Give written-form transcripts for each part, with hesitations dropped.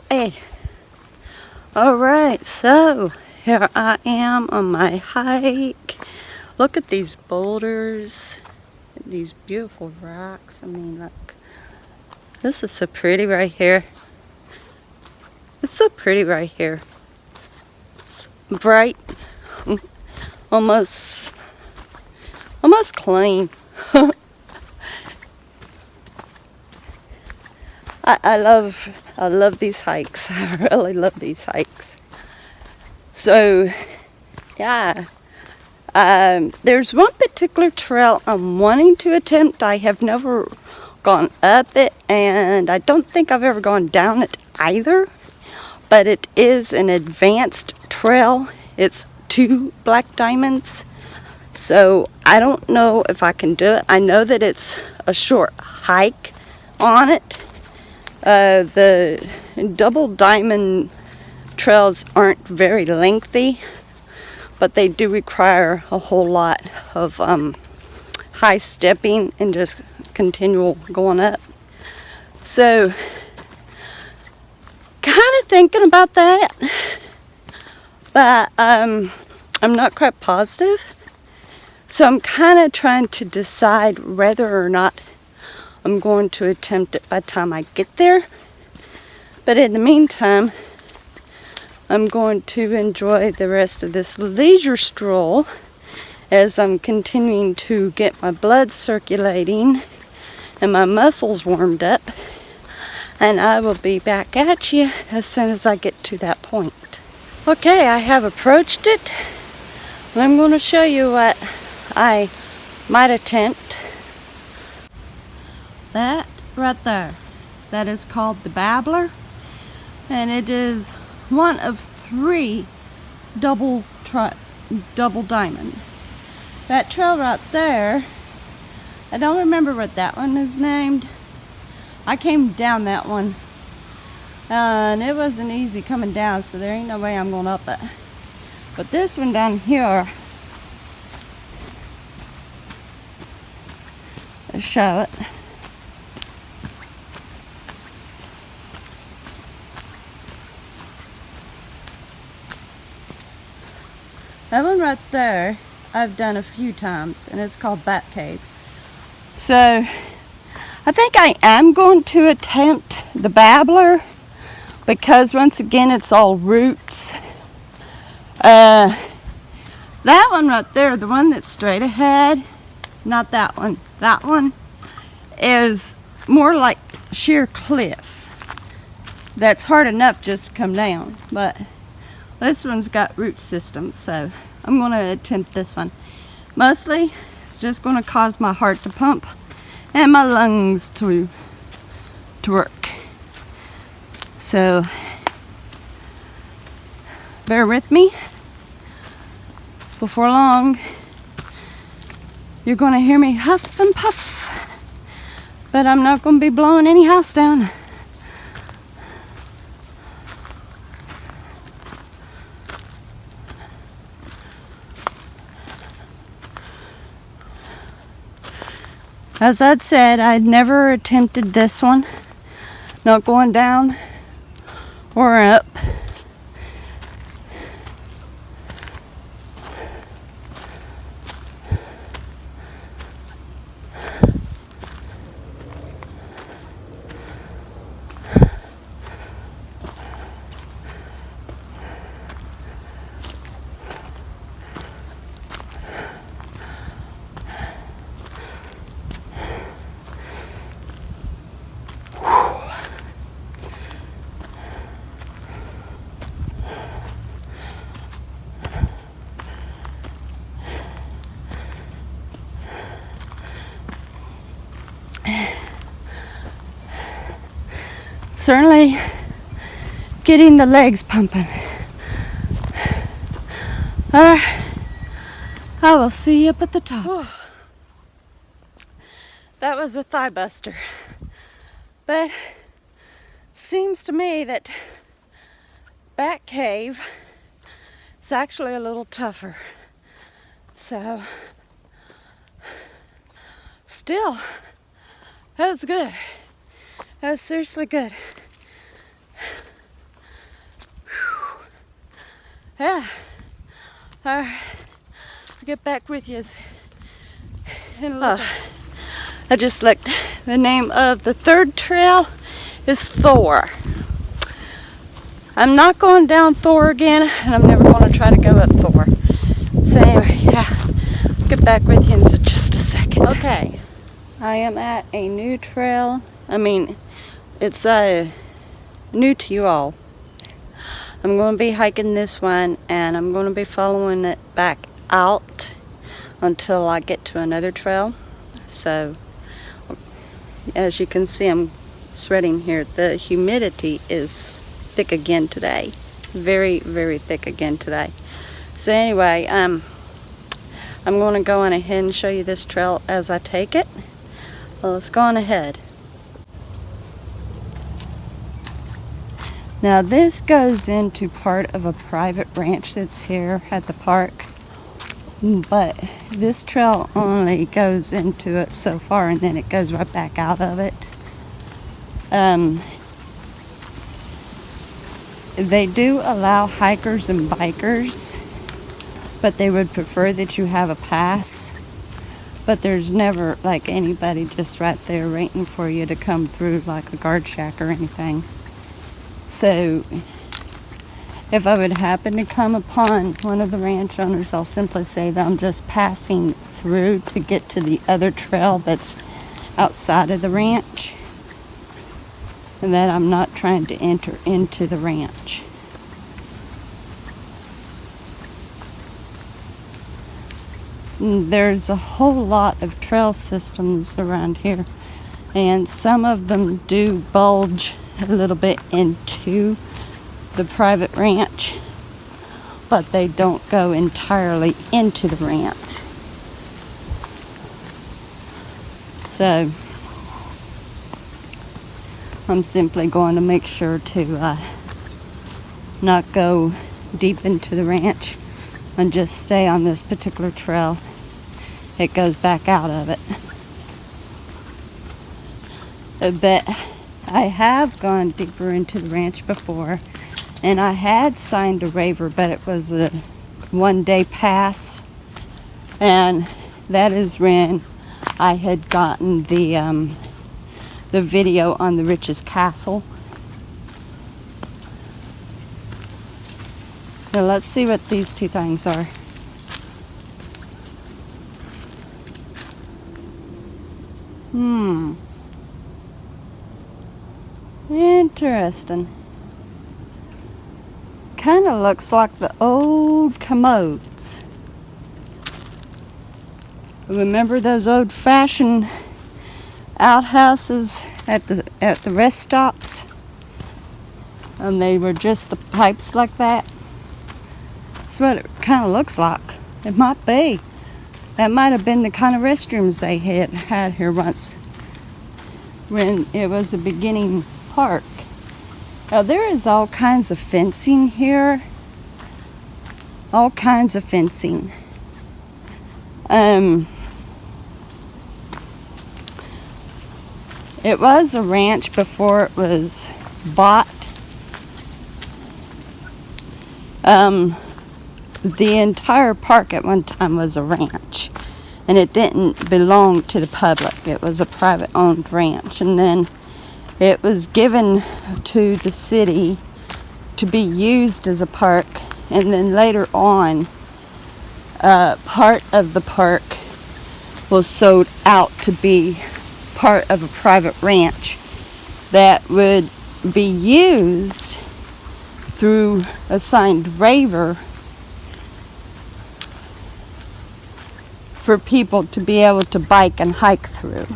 Hey, alright, so here I am on my hike. Look at these boulders, these beautiful rocks. I mean, look, this is so pretty right here. It's so pretty right here. It's bright, almost clean. I love these hikes. I really love these hikes. So, yeah. There's one particular trail I'm wanting to attempt. I have never gone up it, and I don't think I've ever gone down it either. But it is an advanced trail. It's 2 black diamonds. So I don't know if I can do it. I know that it's a short hike on it. The double diamond trails aren't very lengthy, but they do require a whole lot of high stepping and just continual going up. So, kind of thinking about that, but I'm not quite positive. So I'm kind of trying to decide whether or not I'm going to attempt it by the time I get there. But in the meantime, I'm going to enjoy the rest of this leisure stroll as I'm continuing to get my blood circulating and my muscles warmed up. And I will be back at you as soon as I get to that point. Okay, I have approached it. And I'm going to show you what I might attempt. That right there, that is called the Babbler. And it is one of 3 double diamond. That trail right there, I don't remember what that one is named. I came down that one, and it wasn't easy coming down, so there ain't no way I'm going up it. But this one down here, let's show it. That one right there, I've done a few times, and it's called Bat Cave. So, I think I am going to attempt the Babbler, because once again, it's all roots. That one right there, the one that's straight ahead, not that one. That one is more like sheer cliff. That's hard enough just to come down, but this one's got root systems, so I'm going to attempt this one. Mostly, it's just going to cause my heart to pump and my lungs to work. So, bear with me. Before long, you're going to hear me huff and puff, but I'm not going to be blowing any house down. As I'd said, I'd never attempted this one. Not going down or up. Certainly getting the legs pumping. Alright, I will see you up at the top. Whew. That was a thigh buster. But seems to me that Bat Cave is actually a little tougher. So still, that was good. That was seriously good. Yeah. I'll get back with you in a little bit. I just looked. The name of the third trail is Thor. I'm not going down Thor again, and I'm never going to try to go up Thor. So anyway, yeah, I'll get back with you in just a second. Okay, I am at a new trail. I mean, it's new to you all. I'm going to be hiking this one, and I'm going to be following it back out until I get to another trail. So, as you can see, I'm sweating here. The humidity is thick again today. Very, very thick again today. So anyway, I'm going to go on ahead and show you this trail as I take it. Well, let's go on ahead. Now this goes into part of a private ranch that's here at the park, but this trail only goes into it so far, and then it goes right back out of it. They do allow hikers and bikers, but they would prefer that you have a pass. But there's never like anybody just right there waiting for you to come through, like a guard shack or anything. So if I would happen to come upon one of the ranch owners, I'll simply say that I'm just passing through to get to the other trail that's outside of the ranch, and that I'm not trying to enter into the ranch. There's a whole lot of trail systems around here, and some of them do bulge a little bit into the private ranch, but they don't go entirely into the ranch. So I'm simply going to make sure to not go deep into the ranch and just stay on this particular trail. It goes back out of it. But I have gone deeper into the ranch before, and I had signed a waiver, but it was a one-day pass, and that is when I had gotten the video on the Riches Castle. Now let's see what these two things are. Interesting. Kind of looks like the old commodes. Remember those old-fashioned outhouses at the rest stops? And they were just the pipes like that. That's what it kind of looks like. It might be. That might have been the kind of restrooms they had here once, when it was a beginning park. Now there is all kinds of fencing here. All kinds of fencing. It was a ranch before it was bought. The entire park at one time was a ranch, and it didn't belong to the public. It was a private owned ranch, and then it was given to the city to be used as a park, and then later on part of the park was sold out to be part of a private ranch that would be used through a signed waiver for people to be able to bike and hike through.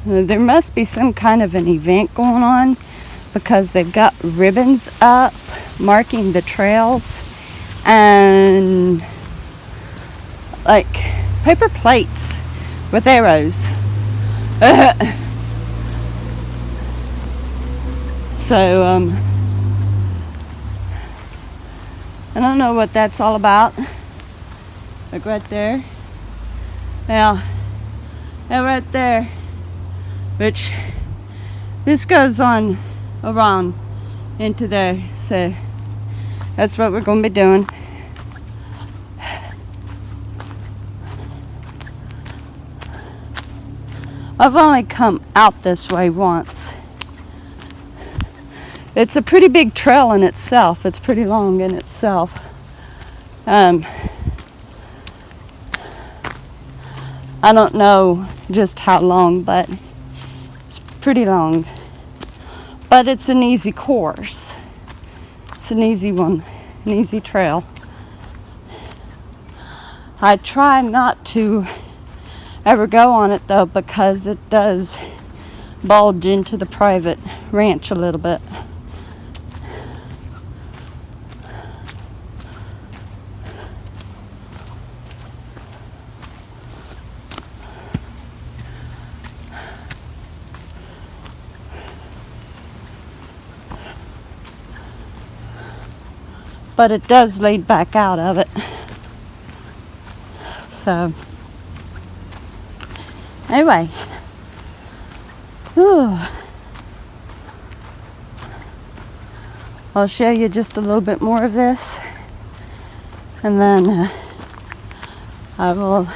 There must be some kind of an event going on, because they've got ribbons up marking the trails and like paper plates with arrows. So I don't know what that's all about. Like right there. Yeah, right there. Which this goes on around into there. So that's what we're going to be doing. I've only come out this way once. It's a pretty big trail in itself. It's pretty long in itself. I don't know just how long, but it's pretty long. But it's an easy course. It's an easy one, an easy trail. I try not to ever go on it though, because it does bulge into the private ranch a little bit. But it does lead back out of it. So anyway, whew. I'll show you just a little bit more of this, and then I will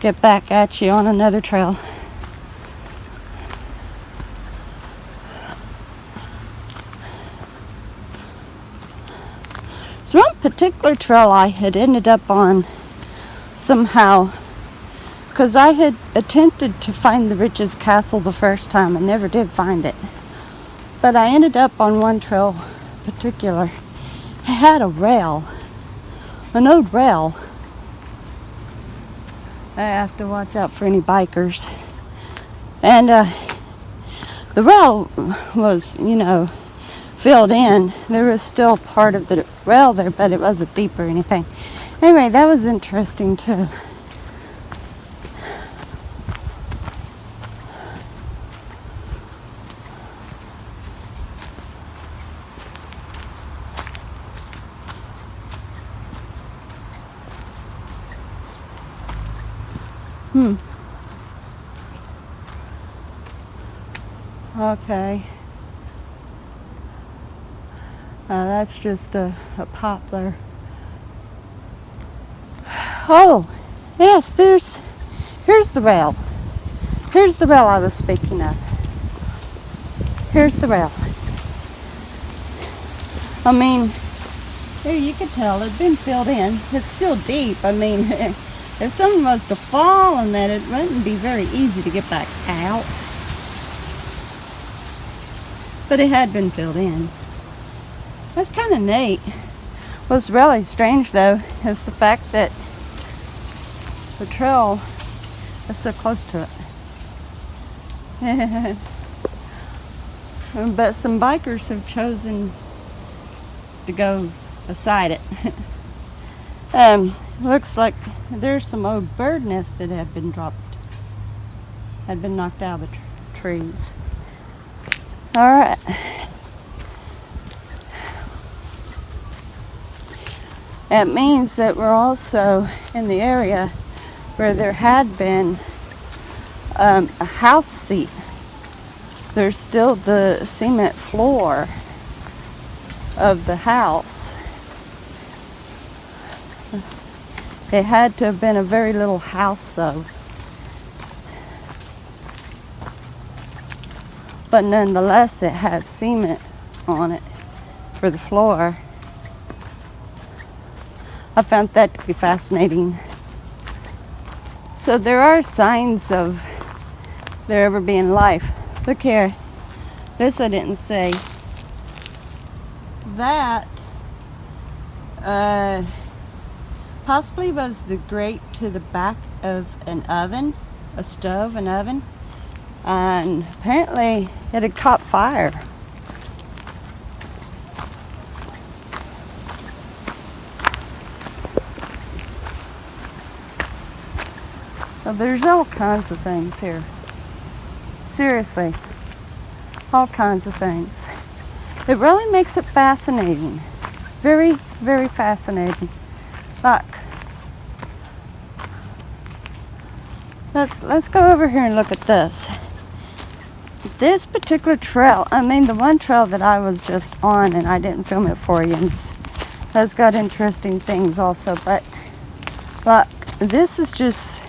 get back at you on another trail. So one particular trail I had ended up on somehow, because I had attempted to find the Riches Castle the first time and never did find it. But I ended up on one trail particular. It had a rail, an old rail. I have to watch out for any bikers. And the rail was, filled in. There was still part of the rail there, but it wasn't deep or anything. Anyway, that was interesting too. Okay. That's just a poplar. Oh, yes, here's the rail. Here's the rail I was speaking of. Here's the rail. I mean, here you can tell it's been filled in. It's still deep. I mean, if someone was to fall on that, it wouldn't be very easy to get back out. But it had been filled in. That's kind of neat. What's really strange though is the fact that the trail is so close to it. But some bikers have chosen to go beside it. Looks like there's some old bird nests that had been knocked out of the trees. All right. It means that we're also in the area where there had been a house seat. There's still the cement floor of the house. It had to have been a very little house though. But nonetheless, it had cement on it for the floor. I found that to be fascinating. So there are signs of there ever being life. Look here. This I didn't say. That possibly was the grate to the back of an oven, a stove, an oven. And apparently it had caught fire. So there's all kinds of things here. Seriously, all kinds of things. It really makes it fascinating. Very, very fascinating. Look. Let's go over here and look at this. this particular trail, I mean the one trail that I was just on and I didn't film it for you, has got interesting things also, but this is just,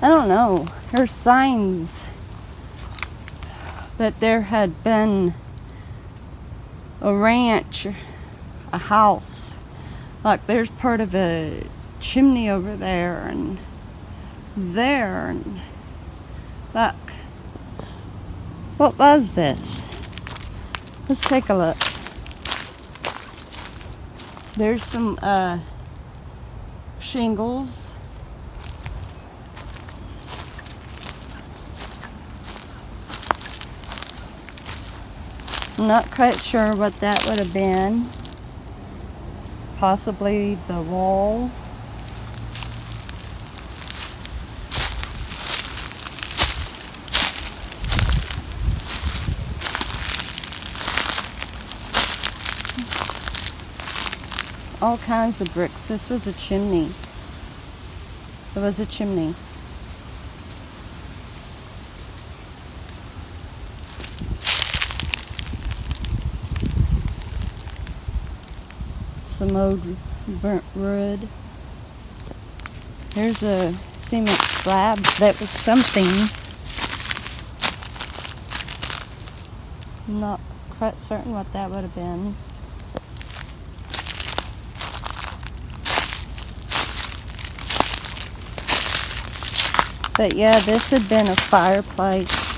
I don't know, there's signs that there had been a ranch, a house, like there's part of a chimney over there and look, what was this? Let's take a look. There's some shingles. I'm not quite sure what that would have been. Possibly the wall. All kinds of bricks. This was a chimney. It was a chimney. Some old burnt wood. There's a cement slab. That was something. I'm not quite certain what that would have been. But yeah, this had been a fireplace.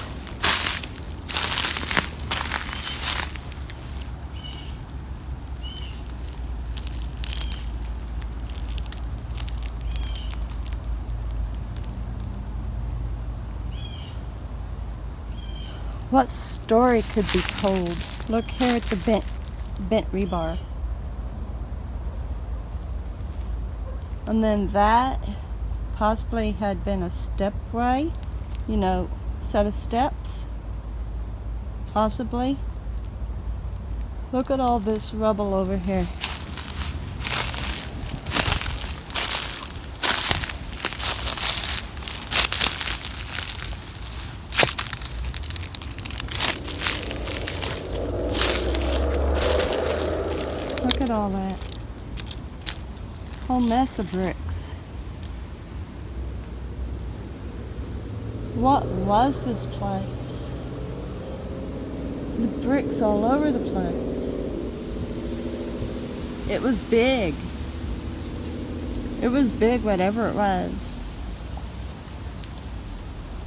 What story could be told? Look here at the bent rebar. And then that possibly had been a stepway, you know, set of steps, possibly. Look at all this rubble over here. Look at all that. Whole mess of bricks. What was this place? The bricks all over the place. It was big. It was big, whatever it was.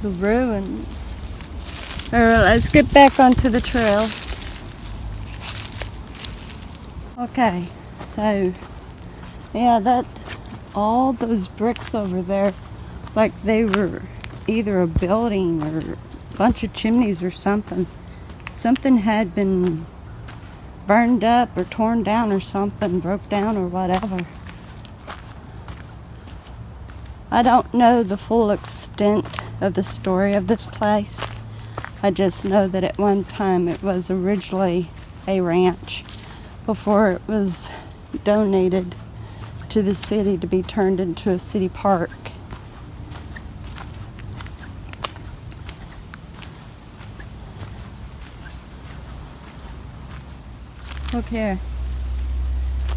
The ruins. Alright, let's get back onto the trail. Okay, so yeah, that all those bricks over there, like they were either a building or a bunch of chimneys or something. Something had been burned up or torn down or something, broke down or whatever. I don't know the full extent of the story of this place. I just know that at one time it was originally a ranch before it was donated to the city to be turned into a city park. Look here.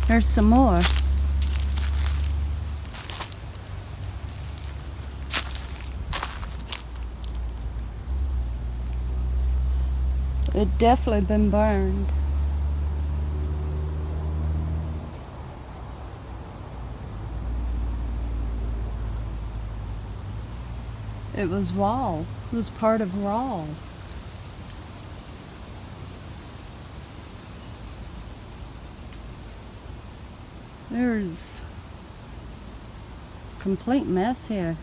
There's some more. It definitely been burned. It was wall. It was part of wall. There's a complete mess here.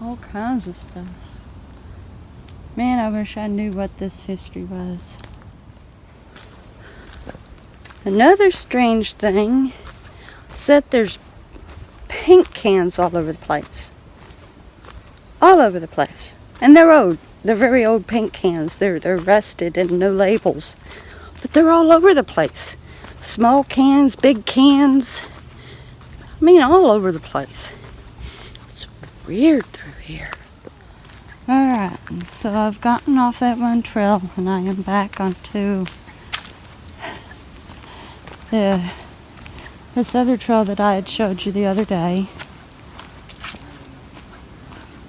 All kinds of stuff. Man, I wish I knew what this history was. Another strange thing is that there's paint cans all over the place. All over the place. And they're old. They're very old paint cans. They're rusted and no labels. But they're all over the place. Small cans, big cans. I mean, all over the place. weird through here. Alright, so I've gotten off that one trail and I am back onto this other trail that I had showed you the other day.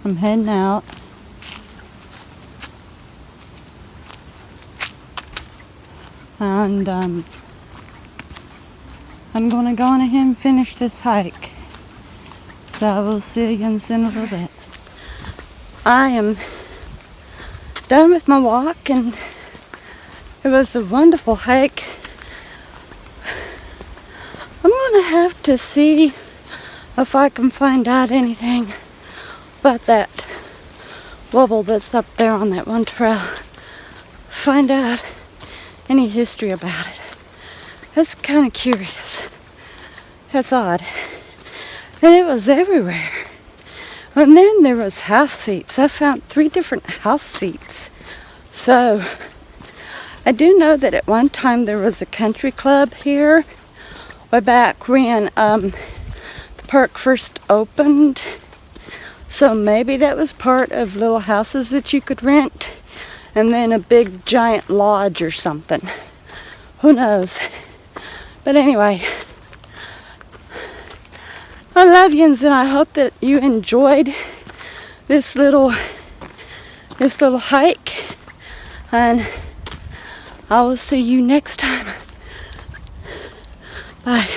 I'm heading out. And I'm going to go on ahead and finish this hike. So I will see you again soon in a little bit. I am done with my walk and it was a wonderful hike. I'm going to have to see if I can find out anything about that wobble that's up there on that one trail. Find out any history about it. That's kind of curious. That's odd. And it was everywhere. And then there was house seats. I found 3 different house seats. So I do know that at one time there was a country club here, way back when the park first opened. So maybe that was part of little houses that you could rent, and then a big giant lodge or something. Who knows? But anyway, I love yous, and I hope that you enjoyed this little hike, and I will see you next time. Bye.